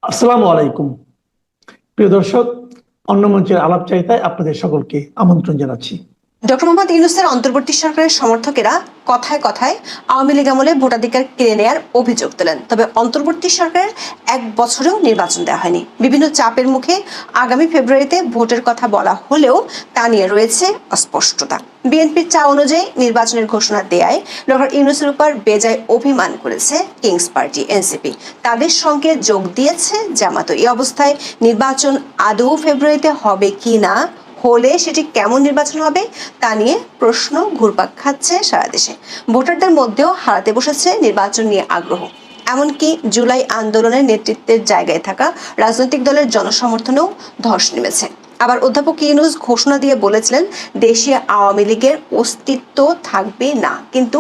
আসসালামু আলাইকুম। প্রিয় দর্শক, অন্য মঞ্চের আলাপচারিতায় আপনাদের সকলকে আমন্ত্রণ জানাচ্ছি। ডক্টর মোহাম্মদ ইউনূসের অন্তর্বর্তী সরকারের সমর্থকেরা কথায় কথায় আওয়ামী লীগ আমলে ভোটাধিকার কেড়ে নেয়ার অভিযোগ তোলেন। তবে অন্তর্বর্তী সরকারের এক বছরেও নির্বাচন দেওয়া হয়নি। বিভিন্ন চাপের মুখে আগামী ফেব্রুয়ারিতে ভোটের কথা বলা হলেও তা নিয়ে রয়েছে অস্পষ্টতা। বিএনপির চা অনুযায়ী নির্বাচনের ঘোষণা দেয়ায় ডক্টর ইউনূসের উপর বেজায় অভিমান করেছে কিংস পার্টি এনসিপি। তাদের সঙ্গে যোগ দিয়েছে জামাতও। এই অবস্থায় নির্বাচন আদৌ ফেব্রুয়ারিতে হবে কি না, হলে সেটি কেমন নির্বাচন হবে তা নিয়ে প্রশ্ন ঘুরপাক খাচ্ছে সারা দেশে। ভোটারদের মধ্যেও হারাতে বসেছে নির্বাচন নিয়ে আগ্রহ। এমনকি জুলাই আন্দোলনের নেতৃত্বের জায়গায় থাকা রাজনৈতিক দলের জনসমর্থনেও ধস নেমেছে। আবার অধ্যাপক ইউনূস ঘোষণা দিয়ে বলেছিলেন দেশে আওয়ামী লীগের অস্তিত্ব থাকবে না, কিন্তু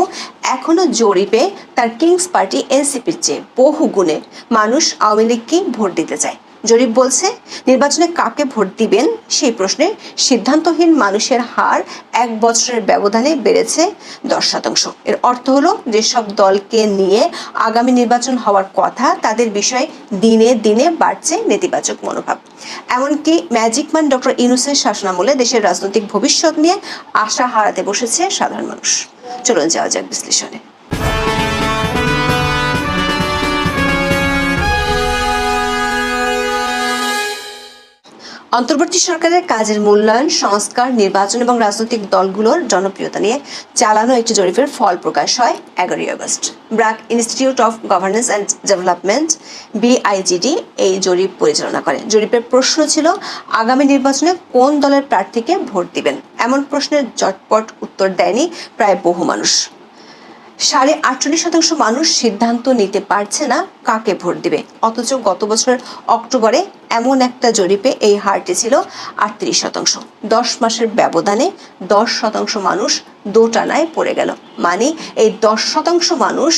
এখনো জরিপে তার কিংস পার্টি এনসিপির চেয়ে বহু গুণে মানুষ আওয়ামী লীগকেই ভোট দিতে চায়। জরিপ বলছে নির্বাচনে কাকে ভোট দিবেন সেই প্রশ্নে সিদ্ধান্তহীন মানুষের হার এক বছরের ব্যবধানে বেড়েছে 10%। এর অর্থ হলো যেসব দলকে নিয়ে আগামী নির্বাচন হওয়ার কথা তাদের বিষয়ে দিনে দিনে বাড়ছে নেতিবাচক মনোভাব। এমনকি ম্যাজিক ম্যান ডক্টর ইউনূসের শাসনামলে দেশের রাজনৈতিক ভবিষ্যৎ নিয়ে আশা হারাতে বসেছে সাধারণ মানুষ। চলুন যাওয়া যাক বিশ্লেষণে। অন্তর্বর্তী সরকারের কাজের মূল্যায়ন, সংস্কার, নির্বাচন এবং রাজনৈতিক দলগুলোর জনপ্রিয়তা নিয়ে চালানো একটি জরিপের ফল প্রকাশ হয় 11ই August. BRAC Institute of Governance and Development BIGD এই জরিপ পরিচালনা করে। জরিপের প্রশ্ন ছিল আগামী নির্বাচনে কোন দলের প্রার্থীকে ভোট দিবেন। এমন প্রশ্নের জটপট উত্তর দেয়নি প্রায় বহু মানুষ। 48% মানুষ সিদ্ধান্ত নিতে পারছে না কাকে ভোট দিবে। অথচ গত বছরের অক্টোবরে এমন একটা জরিপে এই হারটি ছিল 38%। 10 মাসের ব্যবধানে 10% মানুষ দোটানায় পড়ে গেল। মানে এই 10% মানুষ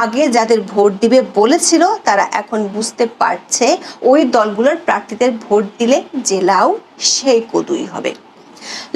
আগে যাদের ভোট দিবে বলেছিল তারা এখন বুঝতে পারছে ওই দলগুলোর প্রার্থীদের ভোট দিলে যে লাউ সেই কদুই হবে।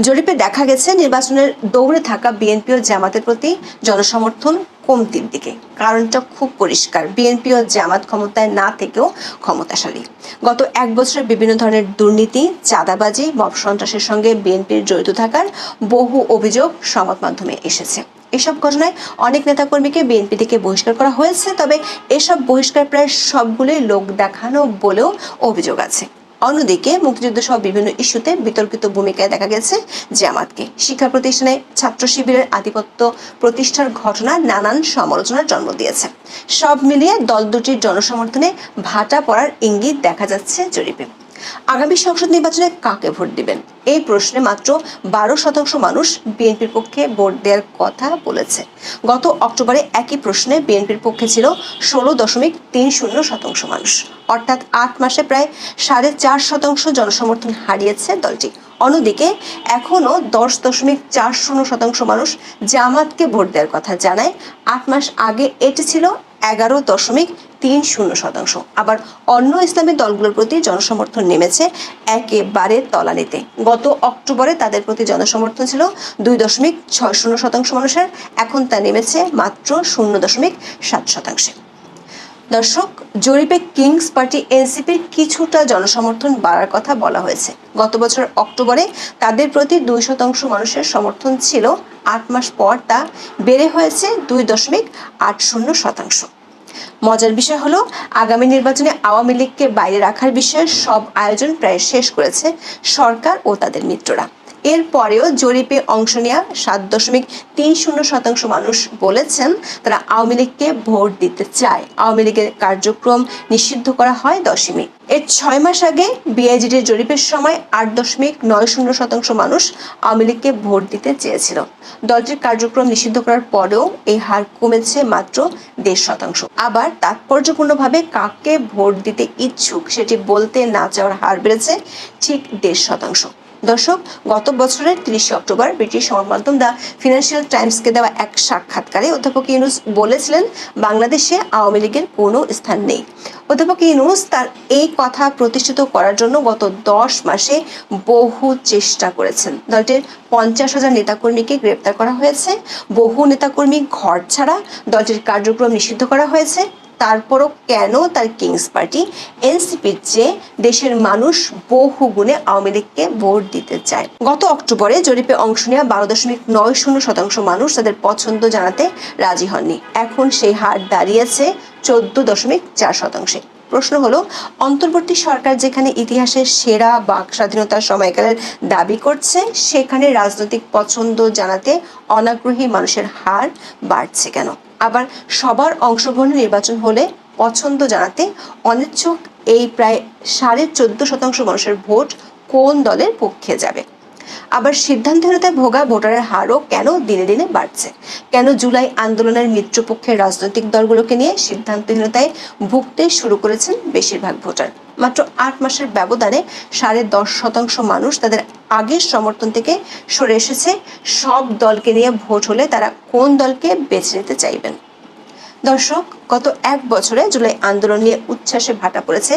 জরিপে দেখা গেছে নির্বাচনের দৌড়ে থাকা বিএনপি ও জামাতের প্রতি জনসমর্থন কমতির দিকে। কারণটা খুব পরিষ্কার, বিএনপি ও জামাত ক্ষমতায় না থেকেও ক্ষমতাশালী। গত এক বছরে বিভিন্ন ধরনের দুর্নীতি, চাঁদাবাজি, মব সন্ত্রাসের সঙ্গে বিএনপির জড়িত থাকার বহু অভিযোগ সংবাদ মাধ্যমে এসেছে। এসব ঘটনায় অনেক নেতাকর্মীকে বিএনপি থেকে বহিষ্কার করা হয়েছে। তবে এসব বহিষ্কার প্রায় সবগুলোই লোক দেখানো বলেও অভিযোগ আছে। অন্যদিকে মুক্তিযুদ্ধ সহ বিভিন্ন ইস্যুতে বিতর্কিত ভূমিকায় দেখা গেছে জামাতকে। শিক্ষা প্রতিষ্ঠানে ছাত্র শিবিরের আধিপত্য প্রতিষ্ঠার ঘটনা নানান সমালোচনার জন্ম দিয়েছে। সব মিলিয়ে দল দুটির জনসমর্থনে ভাটা পড়ার ইঙ্গিত দেখা যাচ্ছে জরিপে। আগামী সংসদ নির্বাচনে কাকে ভোট দিবেন এই প্রশ্নে মাত্র 12% মানুষ বিএনপির পক্ষে ভোট দেওয়ার কথা বলেছে। গত অক্টোবরে একই প্রশ্নে বিএনপির পক্ষে ছিল 16.30% মানুষ। অর্থাৎ 8 মাসে প্রায় 4.5% জনসমর্থন হারিয়েছে দলটি। অন্যদিকে এখনো 10.40% মানুষ জামাতকে ভোট দেওয়ার কথা জানায়। 8 মাস আগে এটি ছিল 11.30%। আবার অন্য ইসলামী দলগুলোর প্রতি জনসমর্থন নেমেছে একেবারে তলানিতে। গত অক্টোবরে তাদের প্রতি জনসমর্থন ছিল 2.60% মানুষের, এখন তা নেমেছে মাত্র 0.7%। দর্শক, জরিপে কিংস পার্টি এনসিপির কিছুটা জনসমর্থন বাড়ার কথা বলা হয়েছে। গত বছর অক্টোবরে তাদের প্রতি 2% মানুষের সমর্থন ছিল, 8 মাস পর তা বেড়ে হয়েছে 2.80%। মজার বিষয় হলো আগামী নির্বাচনে আওয়ামী লীগকে বাইরে রাখার বিষয়ে সব আয়োজন প্রায় শেষ করেছে সরকার ও তাদের মিত্ররা। এরপরেও জরিপে অংশ নেওয়া 7.30% মানুষ বলেছেন তারা আওয়ামী লীগকে ভোট দিতে চায়। আওয়ামী লীগের কার্যক্রম নিষিদ্ধ করা হয় 10 মে। এর 6 মাস আগে বিআইজিডির জরিপের সময় 8.90% মানুষ আওয়ামী লীগকে ভোট দিতে চেয়েছিল। দলটির কার্যক্রম নিষিদ্ধ করার পরেও এই হার কমেছে মাত্র 1.5%। আবার তাৎপর্যপূর্ণভাবে কাকে ভোট দিতে ইচ্ছুক সেটি বলতে না চাওয়ার হার বেড়েছে ঠিক 1.5%। দর্শক, গত বছরের 30 অক্টোবর ব্রিটিশ সংবাদ মাধ্যম দ্য ফিনান্সিয়াল টাইমসকে দেওয়া এক সাক্ষাৎকারে অধ্যাপক ইউনূস বলেছিলেন বাংলাদেশে আওয়ামী লীগের কোনো স্থান নেই। অধ্যাপক ইউনূস তার এই কথা প্রতিষ্ঠিত করার জন্য গত 10 মাসে বহু চেষ্টা করেছেন। দলটির 50,000 নেতাকর্মীকে গ্রেপ্তার করা হয়েছে, বহু নেতাকর্মী ঘর ছাড়া, দলটির কার্যক্রম নিষিদ্ধ করা হয়েছে। তারপরও কেন তার কিংস পার্টি এনসিপির চেয়ে দেশের মানুষ বহু গুণে আওয়ামী লীগকে ভোট দিতে চায়? গত অক্টোবরে জরিপে অংশ নেওয়া 12.90% মানুষ তাদের পছন্দ জানাতে রাজি হননি। এখন সেই হার দাঁড়িয়েছে 14.4%। প্রশ্ন হলো, অন্তর্বর্তী সরকার যেখানে ইতিহাসের সেরা বাক স্বাধীনতার সময়কালের দাবি করছে, সেখানে রাজনৈতিক পছন্দ জানাতে অনাগ্রহী মানুষের হার বাড়ছে কেন? আবার সবার অংশগ্রহণে নির্বাচন হলে পছন্দ জানাতে অনিচ্ছুক এই প্রায় 14.5% মানুষের ভোট কোন দলের পক্ষে যাবে? আবার সিদ্ধান্তহীনতায় ভোগা ভোটারের হারও কেন দিনে দিনে বাড়ছে? কেন জুলাই আন্দোলনের মিত্রপক্ষের রাজনৈতিক দলগুলোকে নিয়ে সিদ্ধান্তহীনতায় ভুগতে শুরু করেছেন বেশিরভাগ ভোটার? মাত্র 8 মাসের ব্যবধানে 10.5% মানুষ তাদের আগের সমর্থন থেকে সরে এসেছে। সব দলকে নিয়ে ভোট হলে তারা কোন দলকে বেছে নিতে চাইবেন? দর্শক, গত 1 বছরে জুলাই আন্দোলন নিয়ে উচ্ছ্বাসে ভাটা পড়েছে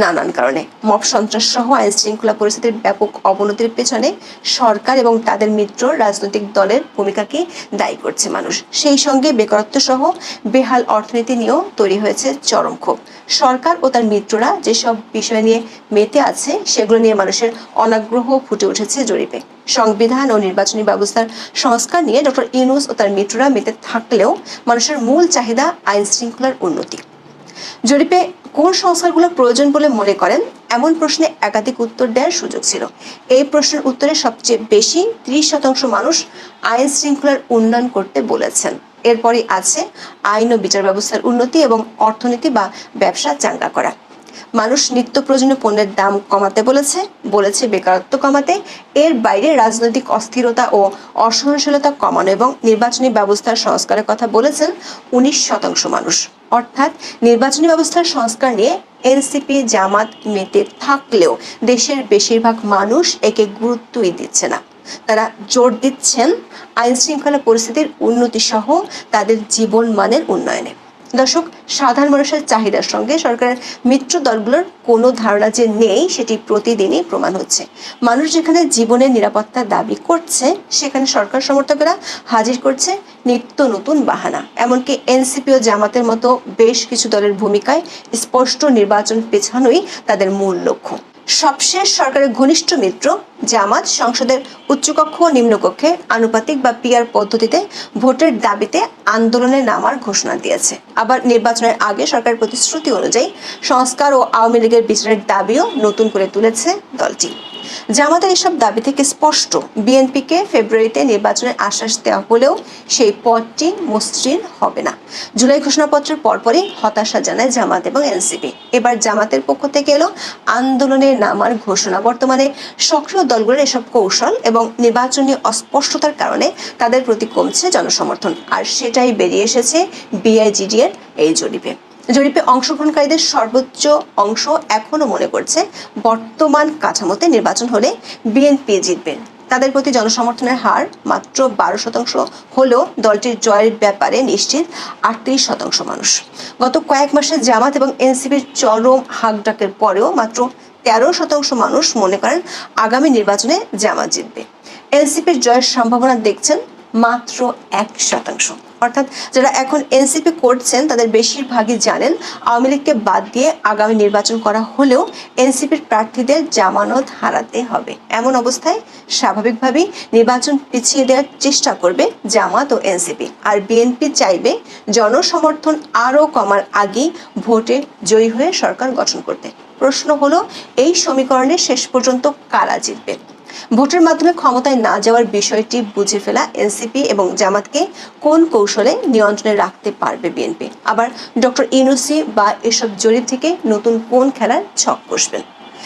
নানান কারণে। মব সন্ত্রাস সহ আইন শৃঙ্খলা পরিস্থিতির ব্যাপক অবনতির পেছনে সরকার এবং তাদের মিত্র রাজনৈতিক দলের ভূমিকাকে দায়ী করছে মানুষ। সেই সঙ্গে বেকারত্ব সহ বেহাল অর্থনীতি নিয়েও তৈরি হয়েছে চরম ক্ষোভ। সরকার ও তার মিত্ররা যেসব বিষয় নিয়ে মেতে আছে, সেগুলো নিয়ে মানুষের অনাগ্রহ ফুটে উঠেছে জরিপে। সংবিধান ও নির্বাচনী ব্যবস্থার সংস্কার নিয়ে ডক্টর ইউনূস ও তার মিত্ররা মেতে থাকলেও মানুষের মূল চাহিদা আইন শৃঙ্খলার উন্নতি। জরিপে কোন সংস্কারগুলো প্রয়োজন বলে মনে করেন, এমন প্রশ্নে একাধিক উত্তর দেওয়ার সুযোগ ছিল। এই প্রশ্নের উত্তরে সবচেয়ে বেশি 30% মানুষ আইন শৃঙ্খলার উন্নয়ন করতে বলেছেন। এরপরই আছে আইন ও বিচার ব্যবস্থার উন্নতি এবং অর্থনীতি বা ব্যবসা চাঙ্গা করা। মানুষ নিত্য প্রয়োজনীয় পণ্যের দাম কমাতে বলেছে বেকারত্ব কমাতে। এর বাইরে রাজনৈতিক অস্থিরতা ও অসহনশীলতা কমানো এবং নির্বাচনী ব্যবস্থার সংস্কারের কথা বলেছেন 19% মানুষ। অর্থাৎ নির্বাচনী ব্যবস্থার সংস্কার নিয়ে এনসিপি জামাত মেতে থাকলেও দেশের বেশিরভাগ মানুষ একে গুরুত্বই দিচ্ছে না। তারা জোর দিচ্ছেন আইন শৃঙ্খলা পরিস্থিতির উন্নতি সহ তাদের জীবন মানের উন্নয়নে। দর্শক, সাধারণ মানুষের চাহিদার সঙ্গে সরকারের মিত্র দলগুলোর কোনো ধারণা যে নেই, সেটি প্রতিদিনই প্রমাণ হচ্ছে। মানুষ যেখানে জীবনের নিরাপত্তা দাবি করছে, সেখানে সরকার সমর্থকেরা হাজির করছে নিত্য নতুন বাহানা। এমনকি এনসিপি ও জামাতের মতো বেশ কিছু দলের ভূমিকায় স্পষ্ট নির্বাচন পেছানোই তাদের মূল লক্ষ্য। সবশেষ সরকারের ঘনিষ্ঠ মিত্র জামাত সংসদের উচ্চকক্ষ ও নিম্নকক্ষে আনুপাতিক বা পিআর পদ্ধতিতে ভোটের দাবিতে আন্দোলনে নামার ঘোষণা দিয়েছে। আবার নির্বাচনের আগে সরকারের প্রতিশ্রুতি অনুযায়ী সংস্কার ও আওয়ামী লীগের বিচারের দাবিও নতুন করে তুলেছে দলটি। জামাতের এসব দাবি থেকে স্পষ্ট, বিএনপিকে ফেব্রুয়ারিতে নির্বাচনের আশ্বাস দেওয়া হলেও সেই পথটি মসৃণ হবে না। জুলাই ঘোষণাপত্রের পরপরই হতাশা জানায় জামাত এবং এনসিপি। এবার জামাতের পক্ষ থেকে এলো আন্দোলনে নামার ঘোষণা। বর্তমানে সক্রিয় দলগুলোর এসব কৌশল এবং নির্বাচনী অস্পষ্টতার কারণে তাদের প্রতি কমছে জনসমর্থন, আর সেটাই বেরিয়ে এসেছে বিআইজিডি এর এই জরিপে অংশগ্রহণকারীদের সর্বোচ্চ অংশ এখনো মনে করছে বর্তমান কাঠামোতে নির্বাচন হলে বিএনপি জিতবে। তাদের প্রতি জনসমর্থনের হার মাত্র 12% হলেও দলটির জয়ের ব্যাপারে নিশ্চিত 38% মানুষ। গত কয়েক মাসে জামাত এবং এনসিপির চরম হাঁকডাকের পরেও মাত্র 13% মানুষ মনে করেন আগামী নির্বাচনে জামাত জিতবে। এনসিপির জয়ের সম্ভাবনা দেখছেন মাত্র 1%। অর্থাৎ যারা এখন এনসিপি করছেন তাদের বেশিরভাগই জানেন আওয়ামী লীগকে বাদ দিয়ে আগামী নির্বাচন করা হলেও এনসিপির প্রার্থীদের জামানত হারাতে হবে। এমন অবস্থায় স্বাভাবিকভাবেই নির্বাচন পিছিয়ে দেওয়ার চেষ্টা করবে জামাত ও এনসিপি, আর বিএনপি চাইবে জনসমর্থন আরও কমার আগেই ভোটে জয়ী হয়ে সরকার গঠন করতে। প্রশ্ন হলো, এই সমীকরণে শেষ পর্যন্ত কারা জিতবে? ভোটের মাধ্যমে ক্ষমতায় না যাওয়ার বিষয়টি বুঝে ফেলা এনসিপি এবং জামাতকে কোন কৌশলে নিয়ন্ত্রণে রাখতে পারবে বিএনপি? আবার ডক্টর ইউনূসী বা এসব জরিপ থেকে নতুন কোন খেলার ছক কষবেন?